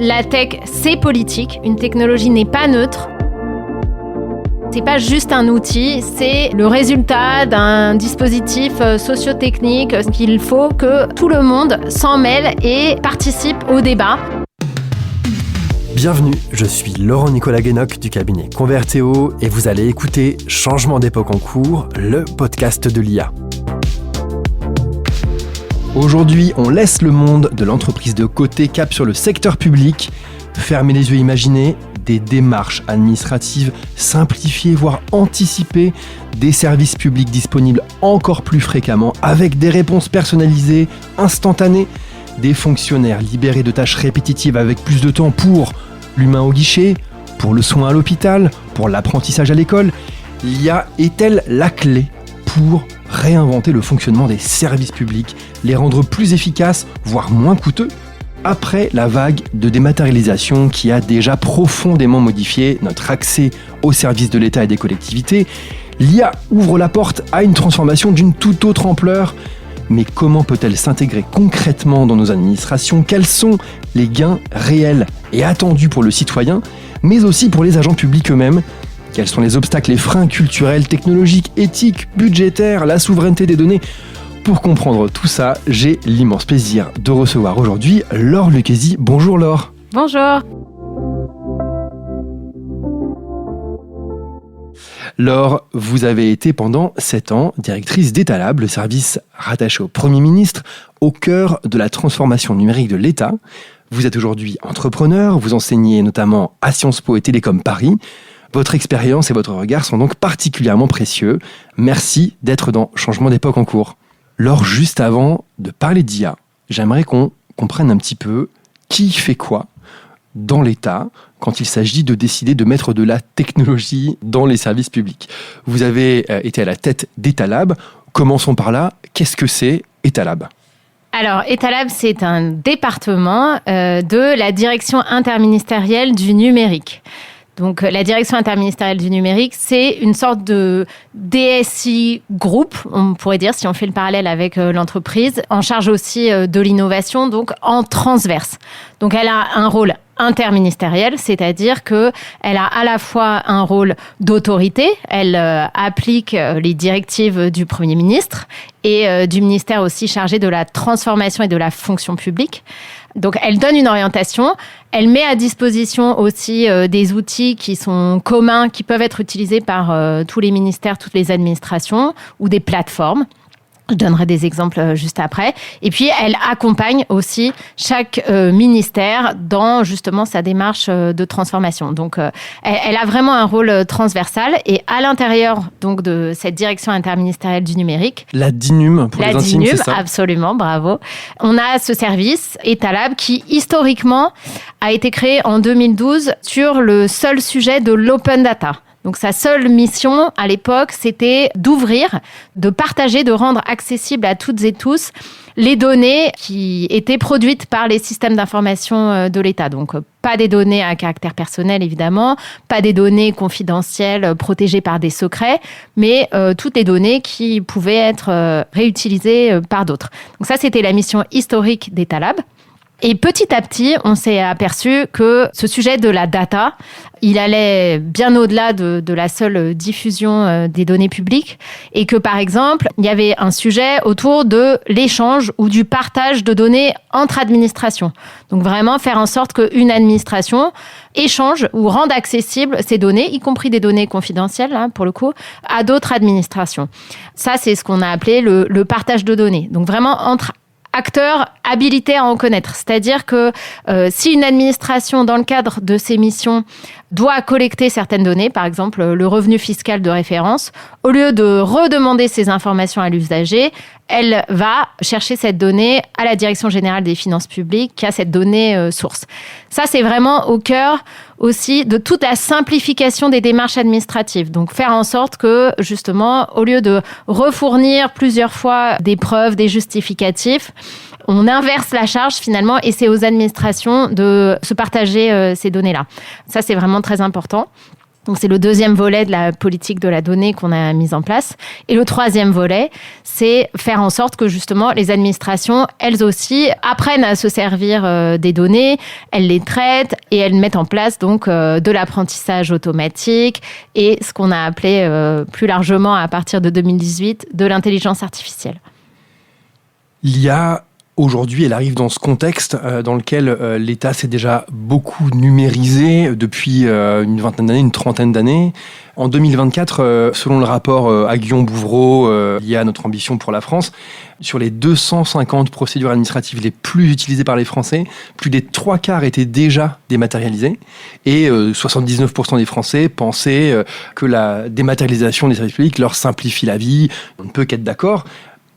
La tech, c'est politique. Une technologie n'est pas neutre. C'est pas juste un outil, c'est le résultat d'un dispositif socio-technique. Il faut que tout le monde s'en mêle et participe au débat. Bienvenue, je suis Laurent-Nicolas Guénoc du cabinet Convertéo et vous allez écouter Changement d'époque en cours, le podcast de l'IA. Aujourd'hui, on laisse le monde de l'entreprise de côté, cap sur le secteur public. Fermez les yeux, imaginez des démarches administratives simplifiées, voire anticipées, des services publics disponibles encore plus fréquemment, avec des réponses personnalisées, instantanées, des fonctionnaires libérés de tâches répétitives avec plus de temps pour l'humain au guichet, pour le soin à l'hôpital, pour l'apprentissage à l'école. L'IA est-elle la clé pour réinventer le fonctionnement des services publics, les rendre plus efficaces, voire moins coûteux? Après la vague de dématérialisation qui a déjà profondément modifié notre accès aux services de l'État et des collectivités, l'IA ouvre la porte à une transformation d'une toute autre ampleur. Mais comment peut-elle s'intégrer concrètement dans nos administrations? Quels sont les gains réels et attendus pour le citoyen, mais aussi pour les agents publics eux-mêmes? Quels sont les obstacles, les freins culturels, technologiques, éthiques, budgétaires, la souveraineté des données? Pour comprendre tout ça, j'ai l'immense plaisir de recevoir aujourd'hui Laure Lucchesi. Bonjour Laure. Bonjour. Laure, vous avez été pendant 7 ans directrice d'Etalab, le service rattaché au Premier ministre, au cœur de la transformation numérique de l'État. Vous êtes aujourd'hui entrepreneur, vous enseignez notamment à Sciences Po et Télécom Paris. Votre expérience et votre regard sont donc particulièrement précieux. Merci d'être dans Changement d'époque en cours. Laure, juste avant de parler d'IA, j'aimerais qu'on comprenne un petit peu qui fait quoi dans l'État quand il s'agit de décider de mettre de la technologie dans les services publics. Vous avez été à la tête d'Etalab. Commençons par là. Qu'est-ce que c'est Etalab ? Alors, Etalab, c'est un département de la direction interministérielle du numérique. Donc, la direction interministérielle du numérique, c'est une sorte de DSI groupe, on pourrait dire, si on fait le parallèle avec l'entreprise, en charge aussi de l'innovation, donc en transverse. Donc, elle a un rôle interministériel, c'est-à-dire qu'elle a à la fois un rôle d'autorité, elle applique les directives du Premier ministre et du ministère aussi chargé de la transformation et de la fonction publique. Donc, elle donne une orientation, elle met à disposition aussi des outils qui sont communs, qui peuvent être utilisés par tous les ministères, toutes les administrations ou des plateformes. Je donnerai des exemples juste après. Et puis, elle accompagne aussi chaque ministère dans justement sa démarche de transformation. Donc, elle a vraiment un rôle transversal. Et à l'intérieur donc de cette direction interministérielle du numérique, la DINUM pour les intimes, c'est ça ? Absolument, bravo. On a ce service Etalab qui historiquement a été créé en 2012 sur le seul sujet de l'open data. Donc, sa seule mission, à l'époque, c'était d'ouvrir, de partager, de rendre accessible à toutes et tous les données qui étaient produites par les systèmes d'information de l'État. Donc, pas des données à caractère personnel, évidemment, pas des données confidentielles protégées par des secrets, mais toutes les données qui pouvaient être réutilisées par d'autres. Donc, ça, c'était la mission historique d'Etalab. Et petit à petit, on s'est aperçu que ce sujet de la data, il allait bien au-delà de la seule diffusion des données publiques et que, par exemple, il y avait un sujet autour de l'échange ou du partage de données entre administrations. Donc, vraiment faire en sorte qu'une administration échange ou rende accessibles ces données, y compris des données confidentielles, là, pour le coup, à d'autres administrations. Ça, c'est ce qu'on a appelé le partage de données. Donc, vraiment entre acteurs habilités à en connaître. C'est-à-dire que si une administration, dans le cadre de ses missions, doit collecter certaines données, par exemple le revenu fiscal de référence, au lieu de redemander ces informations à l'usager, elle va chercher cette donnée à la Direction générale des finances publiques qui a cette donnée source. Ça, c'est vraiment au cœur aussi de toute la simplification des démarches administratives. Donc, faire en sorte que, justement, au lieu de refournir plusieurs fois des preuves, des justificatifs, on inverse la charge finalement et c'est aux administrations de se partager ces données-là. Ça, c'est vraiment très important. Donc, c'est le deuxième volet de la politique de la donnée qu'on a mise en place. Et le troisième volet, c'est faire en sorte que justement les administrations, elles aussi, apprennent à se servir des données, elles les traitent et elles mettent en place donc de l'apprentissage automatique et ce qu'on a appelé plus largement à partir de 2018 de l'intelligence artificielle. L'IA, aujourd'hui, elle arrive dans ce contexte dans lequel l'État s'est déjà beaucoup numérisé depuis une vingtaine d'années, une trentaine d'années. En 2024, selon le rapport Aguillon-Bouvreau, l'IA, notre ambition pour la France, sur les 250 procédures administratives les plus utilisées par les Français, plus des 3/4 étaient déjà dématérialisées et 79% des Français pensaient que la dématérialisation des services publics leur simplifie la vie. On ne peut qu'être d'accord.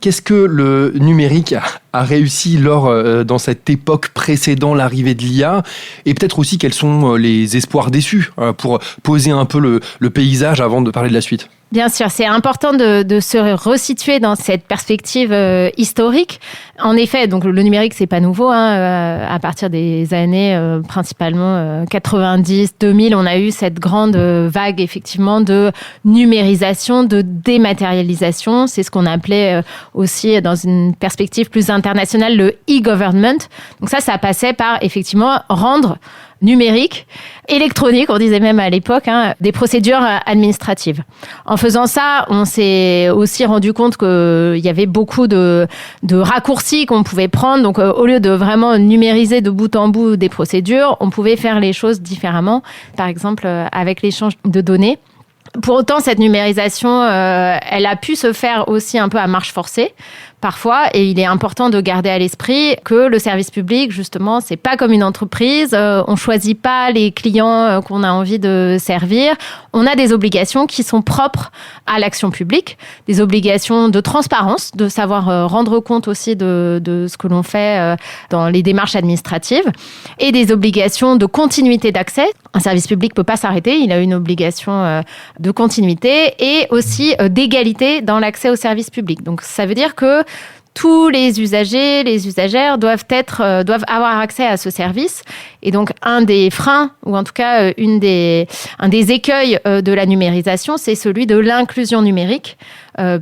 Qu'est-ce que le numérique a réussi dans cette époque précédant l'arrivée de l'IA? Et peut-être aussi quels sont les espoirs déçus pour poser un peu le paysage avant de parler de la suite? Bien sûr, c'est important de se resituer dans cette perspective historique. En effet, donc le numérique, c'est pas nouveau. À partir des années principalement 90, 2000, on a eu cette grande vague effectivement de numérisation, de dématérialisation. C'est ce qu'on appelait aussi dans une perspective plus internationale le e-government. Donc ça passait par effectivement rendre numérique, électronique, on disait même à l'époque, des procédures administratives. En faisant ça, on s'est aussi rendu compte qu'il y avait beaucoup de raccourcis qu'on pouvait prendre. Donc, au lieu de vraiment numériser de bout en bout des procédures, on pouvait faire les choses différemment, par exemple avec l'échange de données. Pour autant, cette numérisation, elle a pu se faire aussi un peu à marche forcée, parfois, et il est important de garder à l'esprit que le service public, justement, c'est pas comme une entreprise, on choisit pas les clients qu'on a envie de servir, on a des obligations qui sont propres à l'action publique, des obligations de transparence, de savoir rendre compte aussi de ce que l'on fait dans les démarches administratives, et des obligations de continuité d'accès. Un service public peut pas s'arrêter, il a une obligation de continuité et aussi d'égalité dans l'accès au service public. Donc, ça veut dire que tous les usagers, les usagères doivent avoir accès à ce service. Et donc, un des freins, ou en tout cas un des écueils de la numérisation, c'est celui de l'inclusion numérique,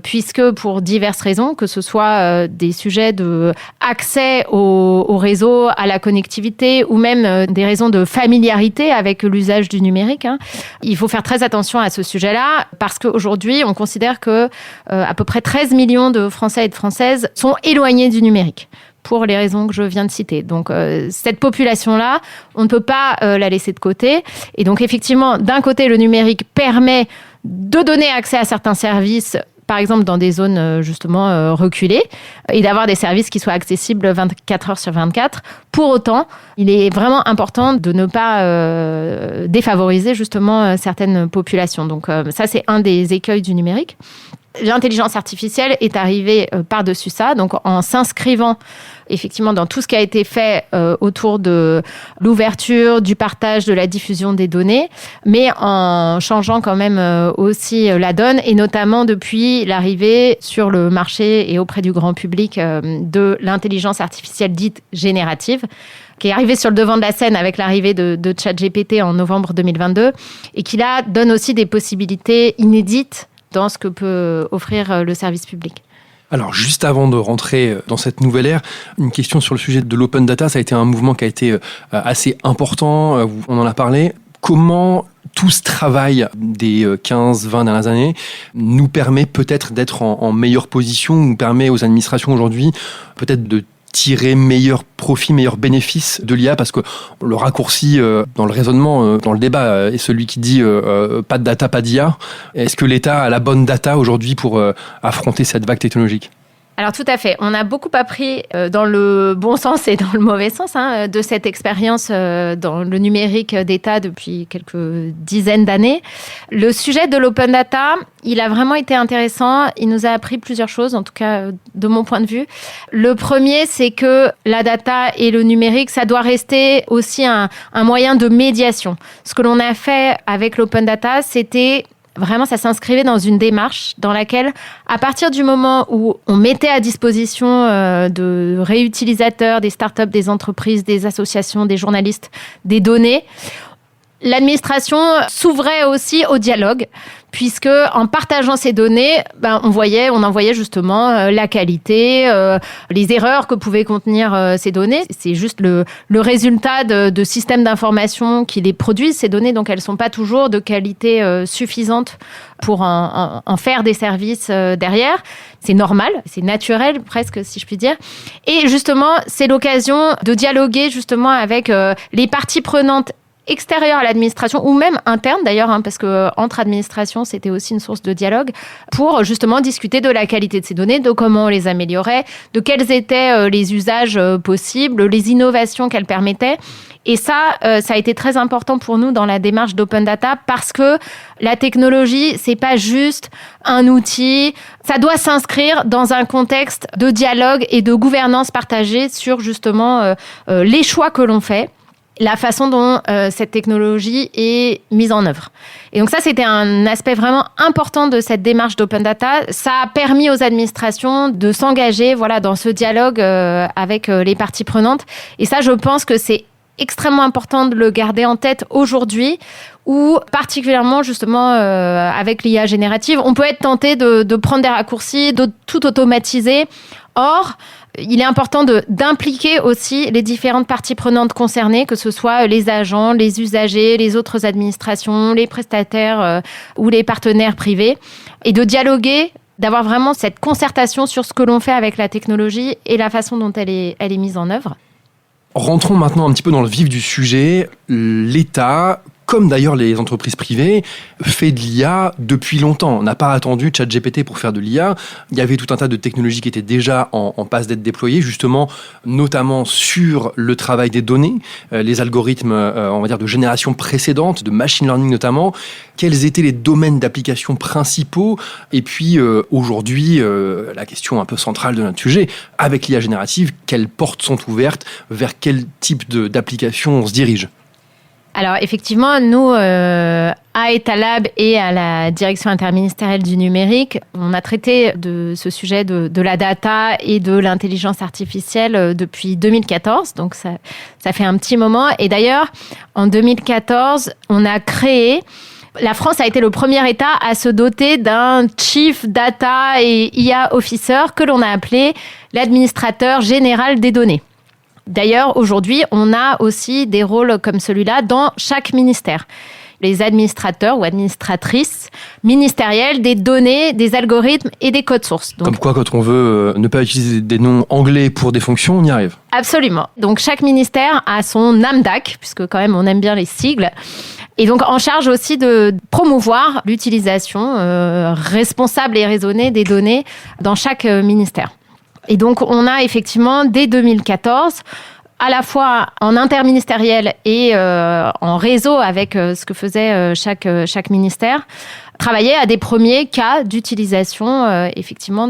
puisque pour diverses raisons, que ce soit des sujets de accès au réseau, à la connectivité, ou même des raisons de familiarité avec l'usage du numérique, il faut faire très attention à ce sujet-là, parce qu'aujourd'hui, on considère que à peu près 13 millions de Français et de Françaises sont éloignés du numérique, pour les raisons que je viens de citer. Donc, cette population-là, on ne peut pas la laisser de côté. Et donc, effectivement, d'un côté, le numérique permet de donner accès à certains services, par exemple dans des zones justement reculées, et d'avoir des services qui soient accessibles 24 heures sur 24. Pour autant, il est vraiment important de ne pas défavoriser justement certaines populations. Donc, ça, c'est un des écueils du numérique. L'intelligence artificielle est arrivée par-dessus ça, donc en s'inscrivant effectivement dans tout ce qui a été fait autour de l'ouverture, du partage, de la diffusion des données, mais en changeant quand même aussi la donne, et notamment depuis l'arrivée sur le marché et auprès du grand public de l'intelligence artificielle dite générative, qui est arrivée sur le devant de la scène avec l'arrivée de ChatGPT en novembre 2022, et qui là donne aussi des possibilités inédites dans ce que peut offrir le service public. Alors, juste avant de rentrer dans cette nouvelle ère, une question sur le sujet de l'open data. Ça a été un mouvement qui a été assez important, on en a parlé. Comment tout ce travail des 15-20 dernières années nous permet peut-être d'être en meilleure position, nous permet aux administrations aujourd'hui peut-être de tirer meilleur profit, meilleur bénéfice de l'IA, parce que le raccourci dans le raisonnement, dans le débat, est celui qui dit pas de data, pas d'IA. Est-ce que l'État a la bonne data aujourd'hui pour affronter cette vague technologique ? Alors tout à fait, on a beaucoup appris dans le bon sens et dans le mauvais sens de cette expérience dans le numérique d'État depuis quelques dizaines d'années. Le sujet de l'open data, il a vraiment été intéressant, il nous a appris plusieurs choses, en tout cas de mon point de vue. Le premier, c'est que la data et le numérique, ça doit rester aussi un moyen de médiation. Ce que l'on a fait avec l'open data, c'était vraiment, ça s'inscrivait dans une démarche dans laquelle, à partir du moment où on mettait à disposition de réutilisateurs, des startups, des entreprises, des associations, des journalistes, des données, l'administration s'ouvrait aussi au dialogue, puisque en partageant ces données, on envoyait justement la qualité, les erreurs que pouvaient contenir ces données. C'est juste le résultat de systèmes d'information qui les produisent, ces données, donc elles ne sont pas toujours de qualité suffisante pour en faire des services derrière. C'est normal, c'est naturel presque, si je puis dire. Et justement, c'est l'occasion de dialoguer justement avec les parties prenantes extérieures à l'administration ou même internes d'ailleurs, parce que entre administrations, c'était aussi une source de dialogue pour justement discuter de la qualité de ces données, de comment on les améliorait, de quels étaient les usages possibles, les innovations qu'elles permettaient. Et ça a été très important pour nous dans la démarche d'Open Data parce que la technologie, c'est pas juste un outil, ça doit s'inscrire dans un contexte de dialogue et de gouvernance partagée sur justement les choix que l'on fait, la façon dont cette technologie est mise en œuvre. Et donc ça, c'était un aspect vraiment important de cette démarche d'Open Data. Ça a permis aux administrations de s'engager dans ce dialogue avec les parties prenantes. Et ça, je pense que c'est extrêmement important de le garder en tête aujourd'hui, où particulièrement justement avec l'IA générative, on peut être tenté de prendre des raccourcis, de tout automatiser. Or, il est important d'impliquer aussi les différentes parties prenantes concernées, que ce soit les agents, les usagers, les autres administrations, les prestataires ou les partenaires privés, et de dialoguer, d'avoir vraiment cette concertation sur ce que l'on fait avec la technologie et la façon dont elle est mise en œuvre. Rentrons maintenant un petit peu dans le vif du sujet. L'État, comme d'ailleurs les entreprises privées, fait de l'IA depuis longtemps. On n'a pas attendu ChatGPT pour faire de l'IA. Il y avait tout un tas de technologies qui étaient déjà en passe d'être déployées, justement, notamment sur le travail des données, les algorithmes, on va dire, de génération précédente, de machine learning notamment. Quels étaient les domaines d'application principaux? Et puis, aujourd'hui, la question un peu centrale de notre sujet, avec l'IA générative, quelles portes sont ouvertes? Vers quel type d'application on se dirige? Alors effectivement, nous, à Etalab et à la direction interministérielle du numérique, on a traité de ce sujet de la data et de l'intelligence artificielle depuis 2014, donc ça fait un petit moment. Et d'ailleurs, en 2014, on a créé... La France a été le premier État à se doter d'un Chief Data et IA Officer que l'on a appelé l'administrateur général des données. D'ailleurs, aujourd'hui, on a aussi des rôles comme celui-là dans chaque ministère. Les administrateurs ou administratrices ministérielles des données, des algorithmes et des codes sources. Donc, comme quoi, quand on veut ne pas utiliser des noms anglais pour des fonctions, on y arrive. Absolument. Donc, chaque ministère a son NAMDAC, puisque quand même, on aime bien les sigles. Et donc, en charge aussi de promouvoir l'utilisation responsable et raisonnée des données dans chaque ministère. Et donc, on a effectivement, dès 2014, à la fois en interministériel et en réseau avec ce que faisait chaque ministère, travaillé à des premiers cas d'utilisation effectivement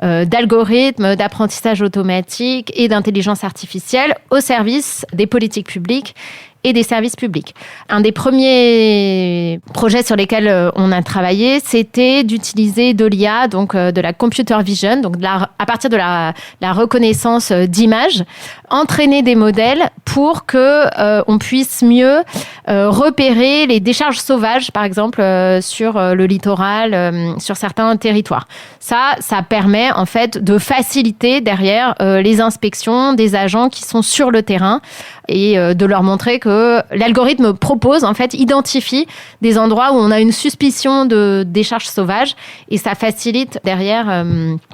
d'algorithmes, d'apprentissage automatique et d'intelligence artificielle au service des politiques publiques et des services publics. Un des premiers projets sur lesquels on a travaillé, c'était d'utiliser de l'IA, donc de la computer vision, donc à partir de la reconnaissance d'images, entraîner des modèles pour que on puisse mieux repérer les décharges sauvages, par exemple, sur le littoral, sur certains territoires. Ça permet en fait de faciliter derrière les inspections des agents qui sont sur le terrain et de leur montrer que l'algorithme propose, en fait, identifie des endroits où on a une suspicion de décharge sauvage et ça facilite derrière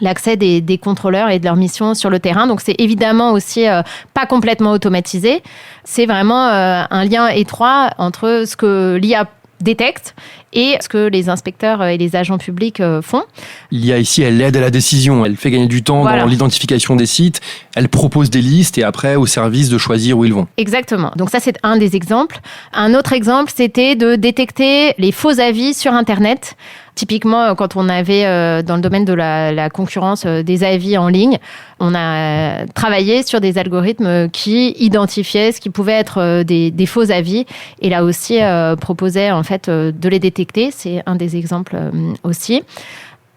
l'accès des contrôleurs et de leur mission sur le terrain. Donc, c'est évidemment aussi pas complètement automatisé. C'est vraiment un lien étroit entre ce que l'IA détecte et ce que les inspecteurs et les agents publics font. L'IA ici, elle aide à la décision, elle fait gagner du temps dans l'identification des sites, elle propose des listes et après au service de choisir où ils vont. Exactement. Donc ça, c'est un des exemples. Un autre exemple, c'était de détecter les faux avis sur Internet. Typiquement, quand on avait, dans le domaine de la concurrence, des avis en ligne, on a travaillé sur des algorithmes qui identifiaient ce qui pouvait être des faux avis et là aussi proposaient en fait de les détecter. C'est un des exemples aussi.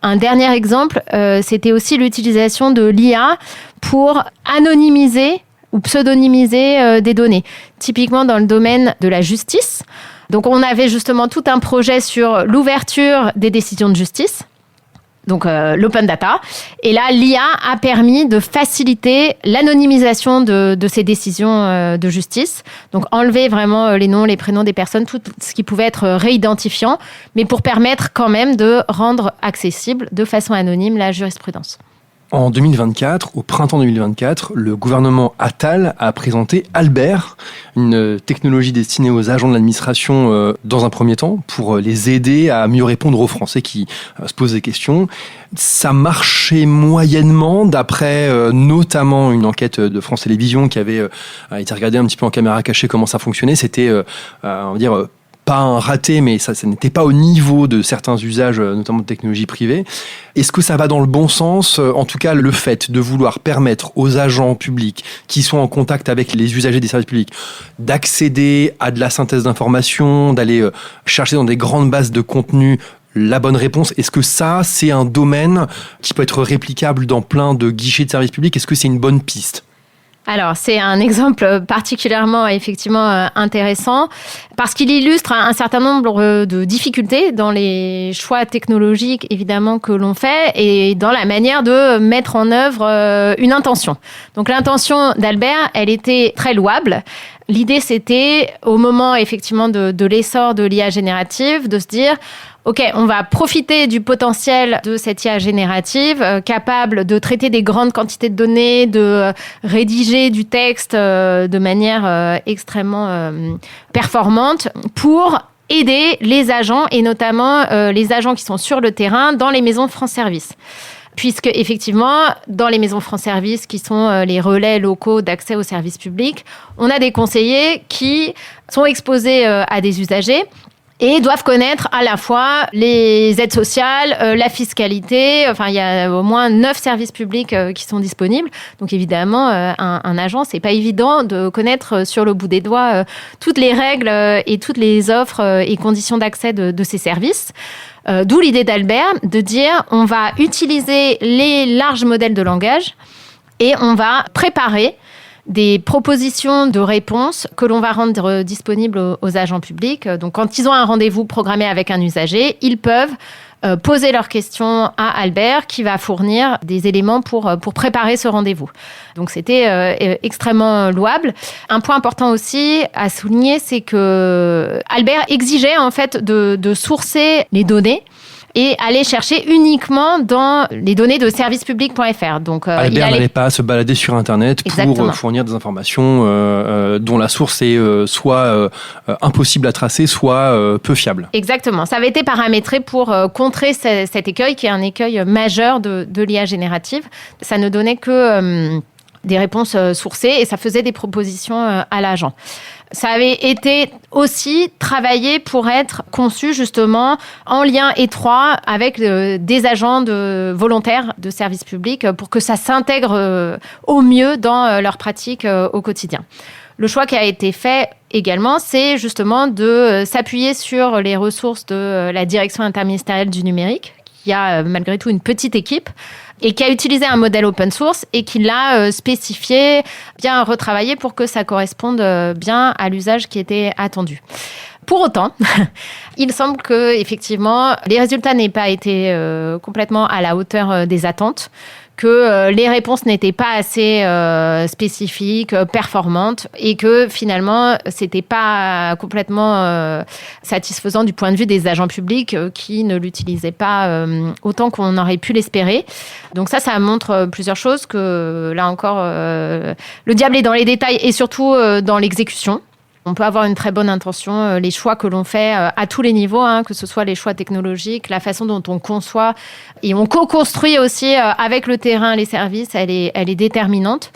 Un dernier exemple, c'était aussi l'utilisation de l'IA pour anonymiser ou pseudonymiser des données. Typiquement dans le domaine de la justice. Donc, on avait justement tout un projet sur l'ouverture des décisions de justice. Donc, l'open data. Et là, l'IA a permis de faciliter l'anonymisation de ces décisions de justice. Donc, enlever vraiment les noms, les prénoms des personnes, tout ce qui pouvait être réidentifiant, mais pour permettre quand même de rendre accessible de façon anonyme la jurisprudence. En 2024, au printemps 2024, le gouvernement Attal a présenté Albert, une technologie destinée aux agents de l'administration dans un premier temps pour les aider à mieux répondre aux Français qui se posent des questions. Ça marchait moyennement d'après notamment une enquête de France Télévisions qui avait été regardée un petit peu en caméra cachée comment ça fonctionnait. C'était, on va dire, pas un raté, mais ça n'était pas au niveau de certains usages, notamment de technologies privées. Est-ce que ça va dans le bon sens ? En tout cas, le fait de vouloir permettre aux agents publics qui sont en contact avec les usagers des services publics d'accéder à de la synthèse d'informations, d'aller chercher dans des grandes bases de contenu la bonne réponse, est-ce que ça, c'est un domaine qui peut être réplicable dans plein de guichets de services publics ? Est-ce que c'est une bonne piste ? Alors, c'est un exemple particulièrement, effectivement, intéressant parce qu'il illustre un certain nombre de difficultés dans les choix technologiques, évidemment, que l'on fait et dans la manière de mettre en œuvre une intention. Donc, l'intention d'Albert, elle était très louable. L'idée, c'était, au moment, effectivement, de l'essor de l'IA générative, de se dire... OK, on va profiter du potentiel de cette IA générative, capable de traiter des grandes quantités de données, de rédiger du texte de manière extrêmement performante pour aider les agents et notamment les agents qui sont sur le terrain dans les maisons France Service. Puisque, effectivement, dans les maisons France Service, qui sont les relais locaux d'accès aux services publics, on a des conseillers qui sont exposés à des usagers et doivent connaître à la fois les aides sociales, la fiscalité. Enfin, il y a au moins 9 services publics qui sont disponibles. Donc, évidemment, un agent, c'est pas évident de connaître sur le bout des doigts toutes les règles et toutes les offres et conditions d'accès de ces services. D'où l'idée d'Albert de dire on va utiliser les larges modèles de langage et on va préparer des propositions de réponses que l'on va rendre disponibles aux agents publics. Donc, quand ils ont un rendez-vous programmé avec un usager, ils peuvent poser leurs questions à Albert qui va fournir des éléments pour préparer ce rendez-vous. Donc, c'était extrêmement louable. Un point important aussi à souligner, c'est que Albert exigeait en fait de sourcer les données et aller chercher uniquement dans les données de servicepublic.fr. Donc, Albert n'allait pas se balader sur Internet pour fournir des informations dont la source est soit impossible à tracer, soit peu fiable. Exactement. Ça avait été paramétré pour contrer cet écueil, qui est un écueil majeur de l'IA générative. Ça ne donnait que des réponses sourcées et ça faisait des propositions à l'agent. Ça avait été aussi travaillé pour être conçu justement en lien étroit avec des agents volontaires de services publics pour que ça s'intègre au mieux dans leur pratique au quotidien. Le choix qui a été fait également, c'est justement de s'appuyer sur les ressources de la direction interministérielle du numérique, qui a malgré tout une petite équipe et qui a utilisé un modèle open source et qui l'a spécifié, bien retravaillé pour que ça corresponde bien à l'usage qui était attendu. Pour autant, il semble que effectivement, les résultats n'aient pas été complètement à la hauteur des attentes, que les réponses n'étaient pas assez spécifiques, performantes, et que finalement, c'était pas complètement satisfaisant du point de vue des agents publics qui ne l'utilisaient pas autant qu'on aurait pu l'espérer. Donc ça montre plusieurs choses, que là encore, le diable est dans les détails et surtout dans l'exécution. On peut avoir une très bonne intention, les choix que l'on fait à tous les niveaux, que ce soit les choix technologiques, la façon dont on conçoit et on co-construit aussi avec le terrain les services, elle est déterminante.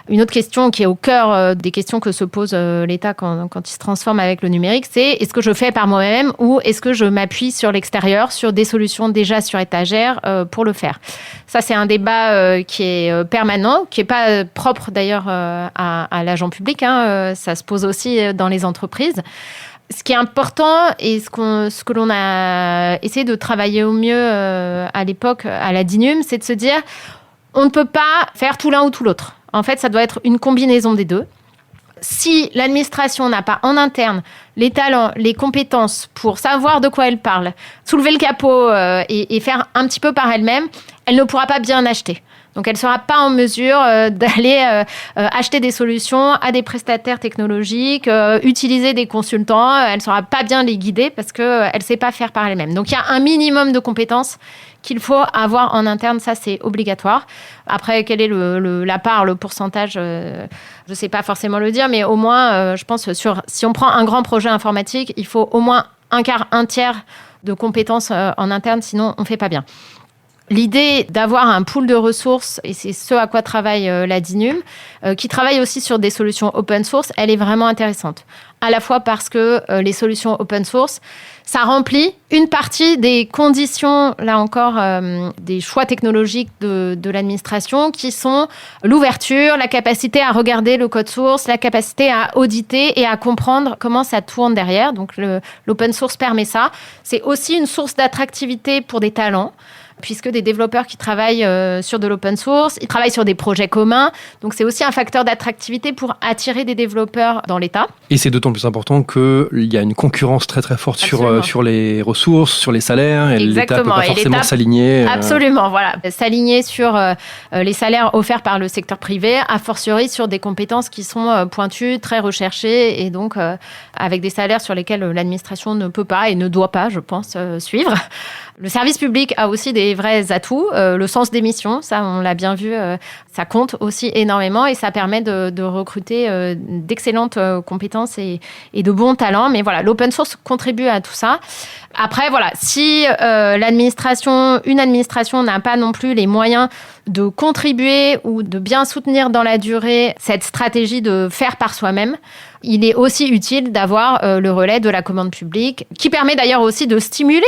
Une autre question qui est au cœur des questions que se pose l'État quand il se transforme avec le numérique, c'est est-ce que je fais par moi-même ou est-ce que je m'appuie sur l'extérieur, sur des solutions déjà sur étagère pour le faire ? Ça, c'est un débat qui est permanent, qui n'est pas propre d'ailleurs à l'agent public. Ça se pose aussi dans les entreprises. Ce qui est important et ce que l'on a essayé de travailler au mieux à l'époque à la DINUM, c'est de se dire on ne peut pas faire tout l'un ou tout l'autre. En fait, ça doit être une combinaison des deux. Si l'administration n'a pas en interne les talents, les compétences pour savoir de quoi elle parle, soulever le capot et faire un petit peu par elle-même, elle ne pourra pas bien acheter. Donc, elle ne sera pas en mesure d'aller acheter des solutions à des prestataires technologiques, utiliser des consultants. Elle ne saura pas bien les guider parce qu'elle ne sait pas faire par elle-même. Donc, il y a un minimum de compétences qu'il faut avoir en interne. Ça, c'est obligatoire. Après, quelle est la part, le pourcentage je ne sais pas forcément le dire, mais au moins, je pense, si on prend un grand projet informatique, il faut au moins un quart, un tiers de compétences en interne, sinon on ne fait pas bien. L'idée d'avoir un pool de ressources, et c'est ce à quoi travaille la DINUM, qui travaille aussi sur des solutions open source, elle est vraiment intéressante. À la fois parce que les solutions open source, ça remplit une partie des conditions, là encore, des choix technologiques de l'administration, qui sont l'ouverture, la capacité à regarder le code source, la capacité à auditer et à comprendre comment ça tourne derrière. Donc l'open source permet ça. C'est aussi une source d'attractivité pour des talents, puisque des développeurs qui travaillent sur de l'open source, ils travaillent sur des projets communs. Donc, c'est aussi un facteur d'attractivité pour attirer des développeurs dans l'État. Et c'est d'autant plus important qu'il y a une concurrence très très forte sur les ressources, sur les salaires, et l'État ne peut pas forcément s'aligner. Absolument, voilà. S'aligner sur les salaires offerts par le secteur privé, a fortiori sur des compétences qui sont pointues, très recherchées, et donc avec des salaires sur lesquels l'administration ne peut pas et ne doit pas, je pense, suivre. Le service public a aussi des vrais atouts. Le sens des missions, ça, on l'a bien vu, ça compte aussi énormément et ça permet de recruter d'excellentes compétences et de bons talents. Mais voilà, l'open source contribue à tout ça. Après, voilà, si une administration n'a pas non plus les moyens de contribuer ou de bien soutenir dans la durée cette stratégie de faire par soi-même, il est aussi utile d'avoir le relais de la commande publique, qui permet d'ailleurs aussi de stimuler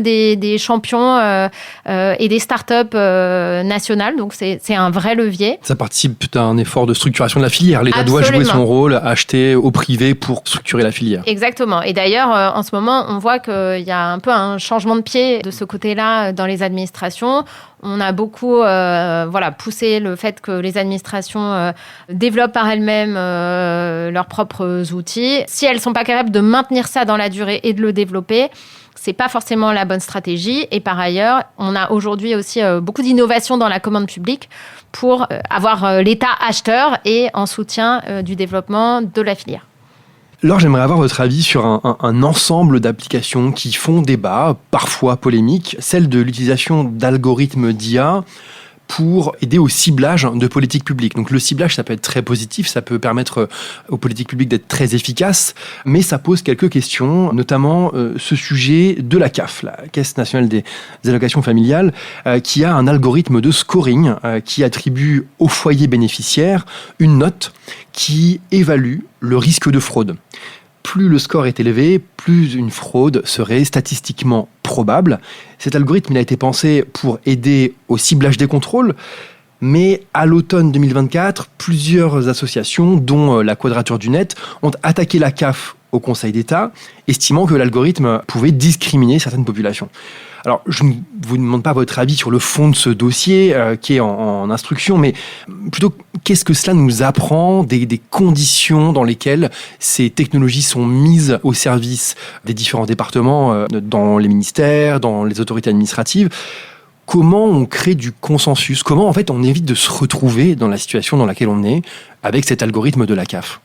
des champions et des startups nationales. Donc, c'est un vrai levier. Ça participe d'un effort de structuration de la filière. L'État doit jouer son rôle, acheter au privé pour structurer la filière. Exactement. Et d'ailleurs, en ce moment, on voit qu'il y a un peu un changement de pied de ce côté-là dans les administrations. On a beaucoup poussé le fait que les administrations développent par elles-mêmes leurs propres outils. Si elles ne sont pas capables de maintenir ça dans la durée et de le développer, ce n'est pas forcément la bonne stratégie. Et par ailleurs, on a aujourd'hui aussi beaucoup d'innovations dans la commande publique pour avoir l'État acheteur et en soutien du développement de la filière. Laure, j'aimerais avoir votre avis sur un ensemble d'applications qui font débat, parfois polémiques, celle de l'utilisation d'algorithmes d'IA pour aider au ciblage de politiques publiques. Donc le ciblage, ça peut être très positif, ça peut permettre aux politiques publiques d'être très efficaces, mais ça pose quelques questions, notamment ce sujet de la CAF, la Caisse nationale des allocations familiales, qui a un algorithme de scoring qui attribue au foyer bénéficiaire une note qui évalue le risque de fraude. Plus le score est élevé, plus une fraude serait statistiquement probable. Cet algorithme a été pensé pour aider au ciblage des contrôles, mais à l'automne 2024, plusieurs associations, dont la Quadrature du Net, ont attaqué la CAF au Conseil d'État, estimant que l'algorithme pouvait discriminer certaines populations. Alors, je ne vous demande pas votre avis sur le fond de ce dossier qui est en instruction, mais plutôt, qu'est-ce que cela nous apprend des conditions dans lesquelles ces technologies sont mises au service des différents départements, dans les ministères, dans les autorités administratives ? Comment on crée du consensus ? Comment, en fait, on évite de se retrouver dans la situation dans laquelle on est avec cet algorithme de la CAF ?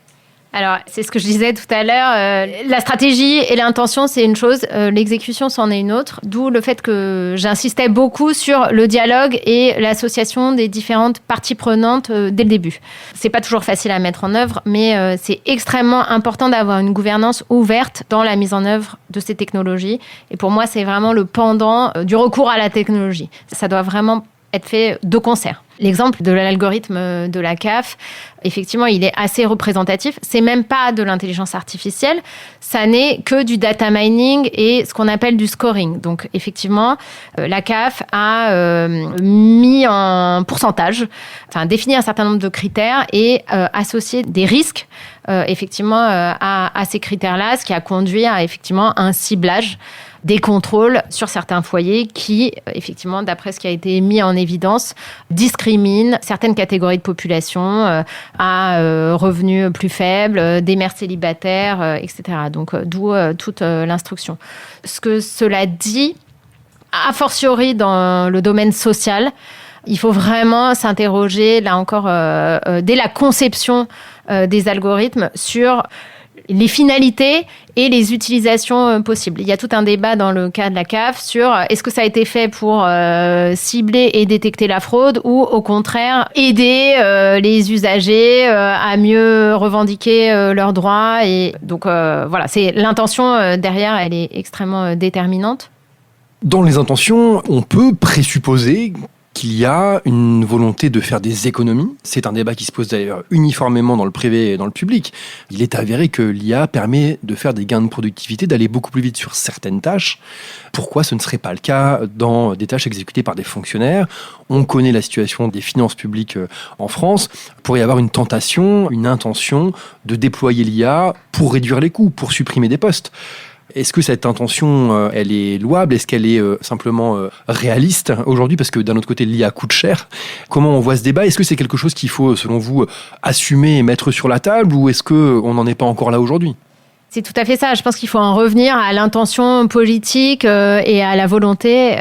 Alors, c'est ce que je disais tout à l'heure. La stratégie et l'intention, c'est une chose. L'exécution, c'en est une autre. D'où le fait que j'insistais beaucoup sur le dialogue et l'association des différentes parties prenantes dès le début. C'est pas toujours facile à mettre en œuvre, mais c'est extrêmement important d'avoir une gouvernance ouverte dans la mise en œuvre de ces technologies. Et pour moi, c'est vraiment le pendant du recours à la technologie. Ça doit vraiment être fait de concert. L'exemple de l'algorithme de la CAF, effectivement, il est assez représentatif. C'est même pas de l'intelligence artificielle, ça n'est que du data mining et ce qu'on appelle du scoring. Donc, effectivement, la CAF a mis en pourcentage, défini un certain nombre de critères et associé des risques, effectivement, à ces critères-là, ce qui a conduit à, effectivement, un ciblage des contrôles sur certains foyers qui, effectivement, d'après ce qui a été mis en évidence, discriminent certaines catégories de population à revenus plus faibles, des mères célibataires, etc. Donc, d'où toute l'instruction. Ce que cela dit, a fortiori dans le domaine social, il faut vraiment s'interroger, là encore, dès la conception des algorithmes sur les finalités et les utilisations possibles. Il y a tout un débat dans le cas de la CAF sur est-ce que ça a été fait pour cibler et détecter la fraude ou au contraire aider les usagers à mieux revendiquer leurs droits. Et donc voilà, c'est l'intention derrière, elle est extrêmement déterminante. Dans les intentions, on peut présupposer qu'il y a une volonté de faire des économies. C'est un débat qui se pose d'ailleurs uniformément dans le privé et dans le public. Il est avéré que l'IA permet de faire des gains de productivité, d'aller beaucoup plus vite sur certaines tâches. Pourquoi ce ne serait pas le cas dans des tâches exécutées par des fonctionnaires ? On connaît la situation des finances publiques en France. Il pourrait y avoir une tentation, une intention de déployer l'IA pour réduire les coûts, pour supprimer des postes. Est-ce que cette intention, elle est louable ? Est-ce qu'elle est simplement réaliste aujourd'hui ? Parce que d'un autre côté, l'IA coûte cher. Comment on voit ce débat ? Est-ce que c'est quelque chose qu'il faut, selon vous, assumer et mettre sur la table ? Ou est-ce qu'on n'en est pas encore là aujourd'hui ? C'est tout à fait ça. Je pense qu'il faut en revenir à l'intention politique et à la volonté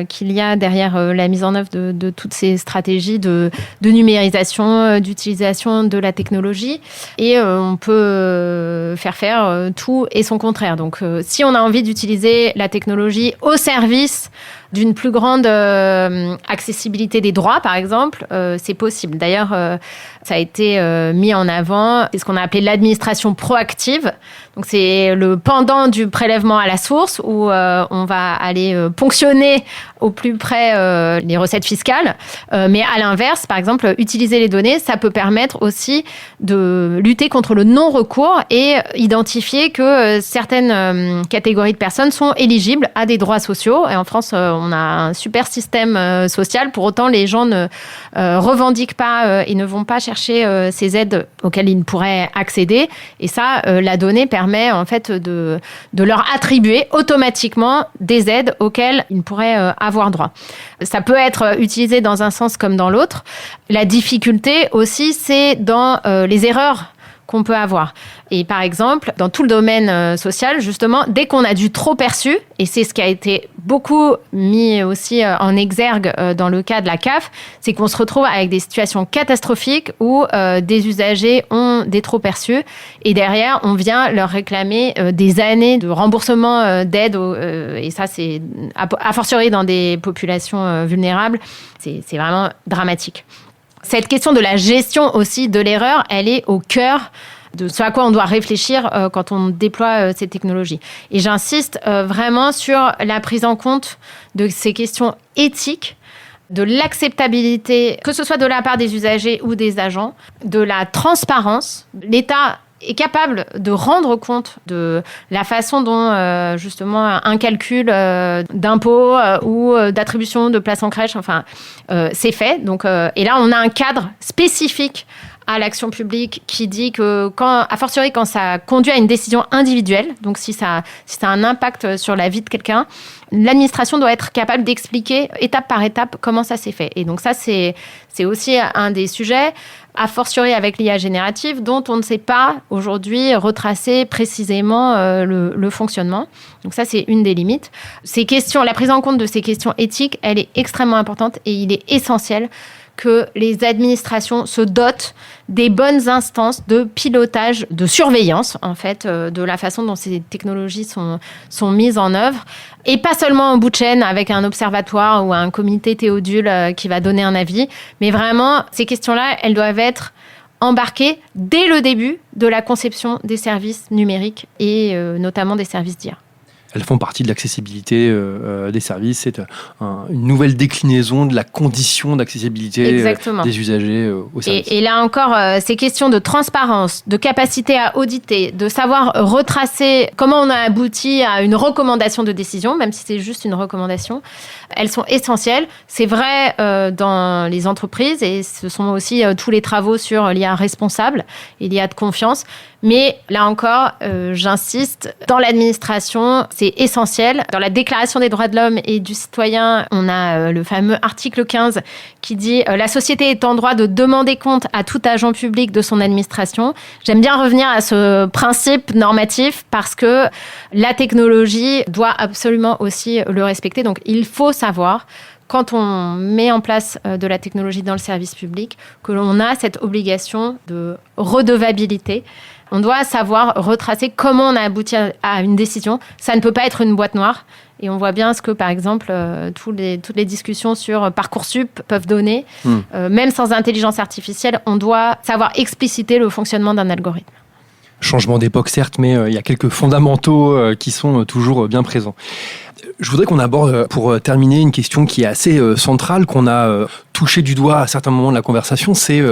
qu'il y a derrière la mise en œuvre de toutes ces stratégies de numérisation, d'utilisation de la technologie. Et on peut faire tout et son contraire. Donc, si on a envie d'utiliser la technologie au service d'une plus grande accessibilité des droits, par exemple, c'est possible. D'ailleurs, ça a été mis en avant. C'est ce qu'on a appelé l'administration proactive. Donc, c'est le pendant du prélèvement à la source où on va aller ponctionner au plus près les recettes fiscales. Mais à l'inverse, par exemple, utiliser les données, ça peut permettre aussi de lutter contre le non-recours et identifier que certaines catégories de personnes sont éligibles à des droits sociaux. Et en France, on a un super système social. Pour autant, les gens ne revendiquent pas et ne vont pas chercher ces aides auxquelles ils pourraient accéder. Et ça, la donnée permet en fait de leur attribuer automatiquement des aides auxquelles ils pourraient avoir droit. Ça peut être utilisé dans un sens comme dans l'autre. La difficulté aussi, c'est dans les erreurs qu'on peut avoir. Et par exemple, dans tout le domaine social, justement, dès qu'on a du trop perçu, et c'est ce qui a été beaucoup mis aussi en exergue dans le cas de la CAF, c'est qu'on se retrouve avec des situations catastrophiques où des usagers ont des trop perçus et derrière, on vient leur réclamer des années de remboursement d'aide. Et ça, c'est a fortiori dans des populations vulnérables, c'est vraiment dramatique. Cette question de la gestion aussi de l'erreur, elle est au cœur de ce à quoi on doit réfléchir quand on déploie ces technologies. Et j'insiste vraiment sur la prise en compte de ces questions éthiques, de l'acceptabilité, que ce soit de la part des usagers ou des agents, de la transparence. L'État est capable de rendre compte de la façon dont, justement, un calcul d'impôt ou d'attribution de place en crèche, c'est fait. Donc, et là, on a un cadre spécifique à l'action publique qui dit que, a fortiori, quand ça conduit à une décision individuelle, donc si ça a un impact sur la vie de quelqu'un, l'administration doit être capable d'expliquer étape par étape comment ça s'est fait. Et donc ça, c'est aussi un des sujets, a fortiori avec l'IA générative, dont on ne sait pas aujourd'hui retracer précisément le fonctionnement. Donc ça, c'est une des limites. La prise en compte de ces questions éthiques, elle est extrêmement importante et il est essentiel que les administrations se dotent des bonnes instances de pilotage, de surveillance, en fait, de la façon dont ces technologies sont mises en œuvre. Et pas seulement en bout de chaîne avec un observatoire ou un comité Théodule qui va donner un avis, mais vraiment, ces questions-là, elles doivent être embarquées dès le début de la conception des services numériques et notamment des services d'IA. Elles font partie de l'accessibilité des services. C'est une nouvelle déclinaison de la condition d'accessibilité des usagers aux services. Et là encore, ces questions de transparence, de capacité à auditer, de savoir retracer comment on a abouti à une recommandation de décision, même si c'est juste une recommandation, elles sont essentielles. C'est vrai dans les entreprises et ce sont aussi tous les travaux sur l'IA responsable et l'IA de confiance. Mais là encore, j'insiste, dans l'administration, c'est c'est essentiel. Dans la Déclaration des droits de l'homme et du citoyen, on a le fameux article 15 qui dit « La société est en droit de demander compte à tout agent public de son administration ». J'aime bien revenir à ce principe normatif parce que la technologie doit absolument aussi le respecter. Donc, il faut savoir, quand on met en place de la technologie dans le service public, que l'on a cette obligation de redevabilité. On doit savoir retracer comment on a abouti à une décision. Ça ne peut pas être une boîte noire. Et on voit bien ce que, par exemple, toutes les discussions sur Parcoursup peuvent donner. Même sans intelligence artificielle, on doit savoir expliciter le fonctionnement d'un algorithme. Changement d'époque, certes, mais il y a quelques fondamentaux qui sont toujours bien présents. Je voudrais qu'on aborde, pour terminer, une question qui est assez centrale, qu'on a touché du doigt à certains moments de la conversation, c'est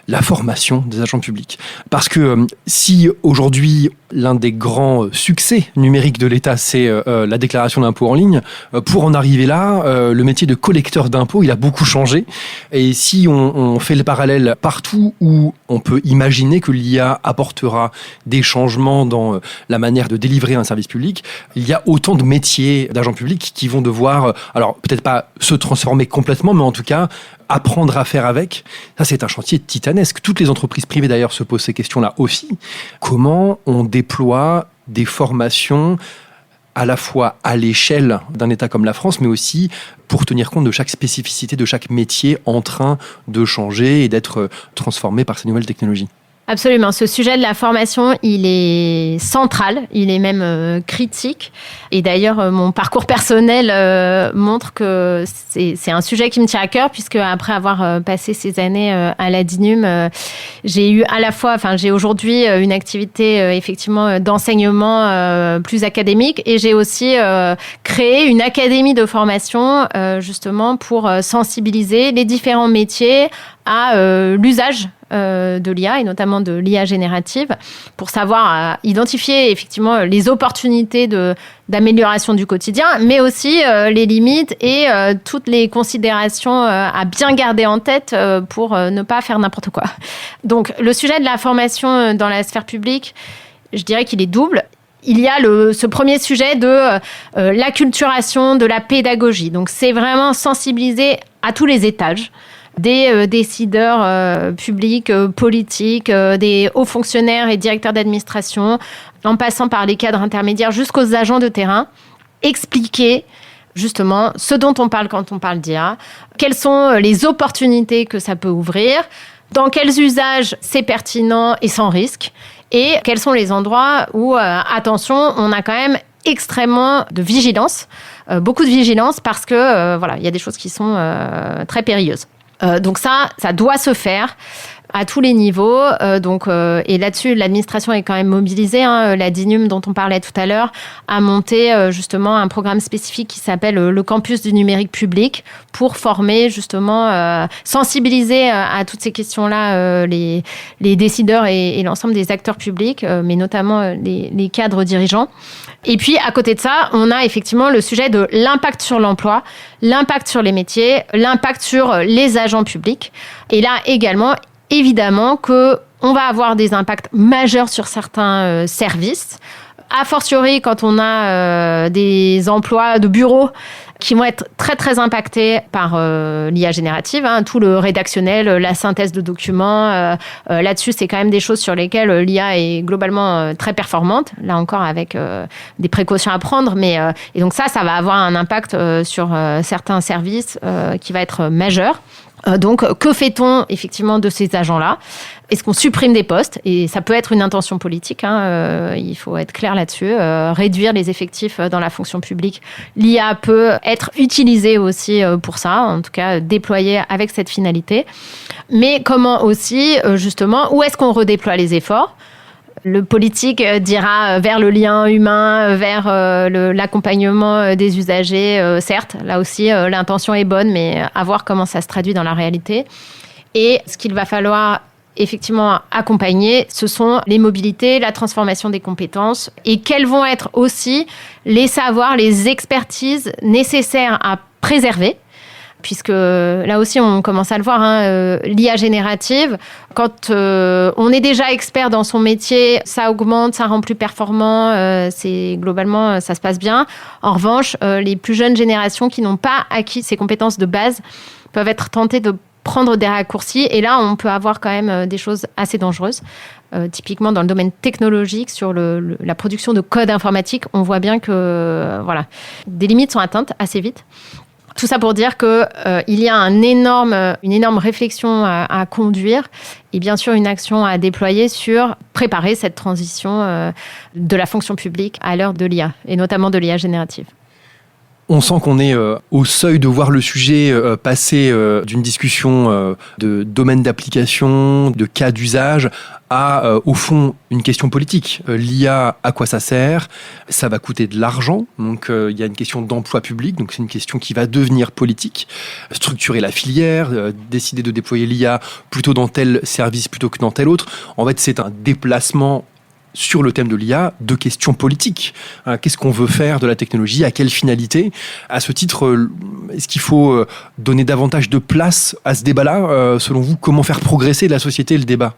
la formation des agents publics. Parce que si aujourd'hui, l'un des grands succès numériques de l'État, c'est la déclaration d'impôt en ligne, pour en arriver là, le métier de collecteur d'impôts, il a beaucoup changé. Et si on fait le parallèle partout où on peut imaginer que l'IA apportera des changements dans la manière de délivrer un service public, il y a autant de métiers d'agents publics qui vont devoir, alors peut-être pas se transformer complètement, mais en tout cas apprendre à faire avec. Ça, c'est un chantier titanesque. Toutes les entreprises privées, d'ailleurs, se posent ces questions-là aussi. Comment on déploie des formations à la fois à l'échelle d'un État comme la France, mais aussi pour tenir compte de chaque spécificité, de chaque métier en train de changer et d'être transformé par ces nouvelles technologies? Absolument. Ce sujet de la formation, il est central, il est même critique. Et d'ailleurs, mon parcours personnel montre que c'est un sujet qui me tient à cœur, puisque après avoir passé ces années à la DINUM, j'ai eu à la fois, j'ai aujourd'hui une activité effectivement d'enseignement plus académique, et j'ai aussi créé une académie de formation justement pour sensibiliser les différents métiers à l'usage de l'IA, et notamment de l'IA générative, pour savoir identifier effectivement les opportunités d'amélioration du quotidien, mais aussi les limites et toutes les considérations à bien garder en tête pour ne pas faire n'importe quoi. Donc, le sujet de la formation dans la sphère publique, je dirais qu'il est double. Il y a ce premier sujet de l'acculturation, de la pédagogie. Donc, c'est vraiment sensibiliser à tous les étages, des décideurs publics, politiques, des hauts fonctionnaires et directeurs d'administration, en passant par les cadres intermédiaires jusqu'aux agents de terrain, expliquer justement ce dont on parle quand on parle d'IA, quelles sont les opportunités que ça peut ouvrir, dans quels usages c'est pertinent et sans risque, et quels sont les endroits où, attention, on a quand même extrêmement de vigilance, beaucoup de vigilance, parce que il y a des choses qui sont très périlleuses. Donc ça doit se faire à tous les niveaux. Et là-dessus, l'administration est quand même mobilisée. La DINUM, dont on parlait tout à l'heure, a monté justement un programme spécifique qui s'appelle le campus du numérique public pour former justement, sensibiliser à toutes ces questions-là les décideurs et l'ensemble des acteurs publics, mais notamment les cadres dirigeants. Et puis, à côté de ça, on a effectivement le sujet de l'impact sur l'emploi, l'impact sur les métiers, l'impact sur les agents publics. Et là également, évidemment qu'on va avoir des impacts majeurs sur certains services, a fortiori quand on a des emplois de bureau qui vont être très, très impactés par l'IA générative, tout le rédactionnel, la synthèse de documents. Là-dessus, c'est quand même des choses sur lesquelles l'IA est globalement très performante, là encore avec des précautions à prendre. Et donc ça va avoir un impact sur certains services qui va être majeur. Donc, que fait-on effectivement de ces agents-là ? Est-ce qu'on supprime des postes ? Et ça peut être une intention politique, il faut être clair là-dessus. Réduire les effectifs dans la fonction publique. L'IA peut être utilisée aussi pour ça, en tout cas déployée avec cette finalité. Mais comment aussi, justement, où est-ce qu'on redéploie les efforts ? Le politique dira vers le lien humain, vers l'accompagnement des usagers. Certes, là aussi, l'intention est bonne, mais à voir comment ça se traduit dans la réalité. Et ce qu'il va falloir effectivement accompagner, ce sont les mobilités, la transformation des compétences et quels vont être aussi les savoirs, les expertises nécessaires à préserver puisque là aussi on commence à le voir, l'IA générative, quand on est déjà expert dans son métier, ça augmente, ça rend plus performant, globalement ça se passe bien. En revanche, les plus jeunes générations qui n'ont pas acquis ces compétences de base peuvent être tentées de prendre des raccourcis, et là on peut avoir quand même des choses assez dangereuses. Typiquement dans le domaine technologique, sur la production de code informatique, on voit bien que des limites sont atteintes assez vite. Tout ça pour dire qu'il y a une énorme réflexion à conduire et bien sûr une action à déployer sur préparer cette transition de la fonction publique à l'heure de l'IA, et notamment de l'IA générative. On sent qu'on est au seuil de voir le sujet passer d'une discussion de domaine d'application, de cas d'usage, à, au fond, une question politique. L'IA, à quoi ça sert ? Ça va coûter de l'argent, donc il y a une question d'emploi public, donc c'est une question qui va devenir politique. Structurer la filière, décider de déployer l'IA plutôt dans tel service plutôt que dans tel autre. En fait, c'est un déplacement sur le thème de l'IA, de questions politiques. Qu'est-ce qu'on veut faire de la technologie ? À quelle finalité ? À ce titre, est-ce qu'il faut donner davantage de place à ce débat-là ? Selon vous, comment faire progresser la société et le débat ?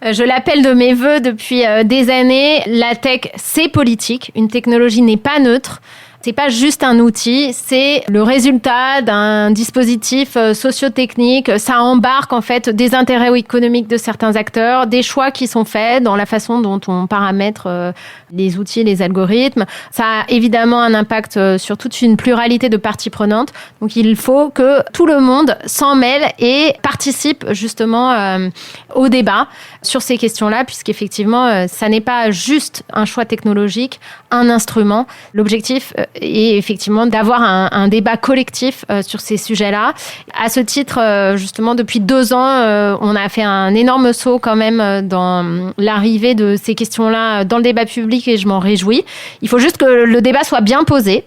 Je l'appelle de mes vœux depuis des années. La tech, c'est politique. Une technologie n'est pas neutre. C'est pas juste un outil, c'est le résultat d'un dispositif socio-technique. Ça embarque en fait des intérêts économiques de certains acteurs, des choix qui sont faits dans la façon dont on paramètre les outils, les algorithmes. Ça a évidemment un impact sur toute une pluralité de parties prenantes. Donc il faut que tout le monde s'en mêle et participe justement au débat sur ces questions-là, puisqu'effectivement, ça n'est pas juste un choix technologique, un instrument. L'objectif est effectivement d'avoir un débat collectif sur ces sujets-là. À ce titre, justement, depuis 2 ans, on a fait un énorme saut quand même dans l'arrivée de ces questions-là dans le débat public, et je m'en réjouis. Il faut juste que le débat soit bien posé.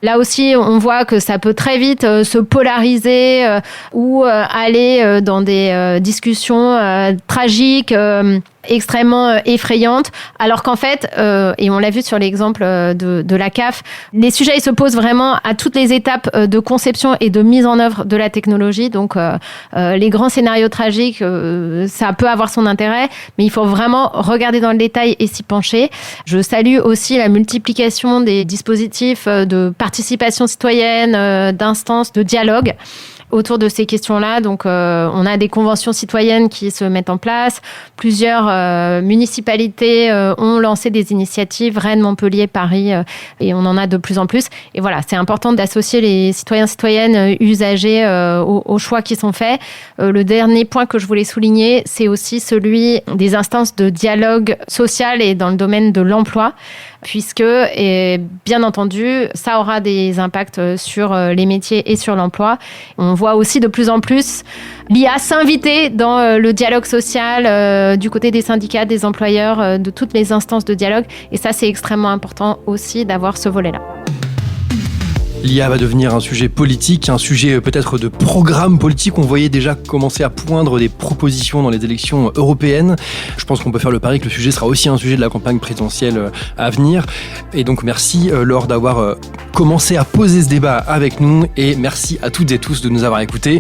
Là aussi, on voit que ça peut très vite se polariser ou aller dans des discussions tragiques, extrêmement effrayantes, alors qu'en fait, et on l'a vu sur l'exemple de la CAF, les sujets ils se posent vraiment à toutes les étapes de conception et de mise en œuvre de la technologie. Donc, les grands scénarios tragiques, ça peut avoir son intérêt, mais il faut vraiment regarder dans le détail et s'y pencher. Je salue aussi la multiplication des dispositifs de participation citoyenne, d'instances, de dialogue autour de ces questions-là. Donc, on a des conventions citoyennes qui se mettent en place. Plusieurs municipalités ont lancé des initiatives, Rennes, Montpellier, Paris, et on en a de plus en plus. Et voilà, c'est important d'associer les citoyens, citoyennes, usagers aux choix qui sont faits. Le dernier point que je voulais souligner, c'est aussi celui des instances de dialogue social et dans le domaine de l'emploi, puisque, et bien entendu, ça aura des impacts sur les métiers et sur l'emploi. On voit aussi de plus en plus l'IA s'inviter dans le dialogue social du côté des syndicats, des employeurs, de toutes les instances de dialogue. Et ça, c'est extrêmement important aussi d'avoir ce volet-là. L'IA va devenir un sujet politique, un sujet peut-être de programme politique. On voyait déjà commencer à poindre des propositions dans les élections européennes. Je pense qu'on peut faire le pari que le sujet sera aussi un sujet de la campagne présidentielle à venir. Et donc merci Laure d'avoir commencé à poser ce débat avec nous, et merci à toutes et tous de nous avoir écoutés.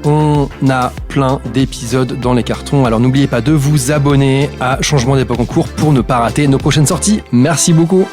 On a plein d'épisodes dans les cartons, alors n'oubliez pas de vous abonner à Changement d'époque en cours pour ne pas rater nos prochaines sorties. Merci beaucoup.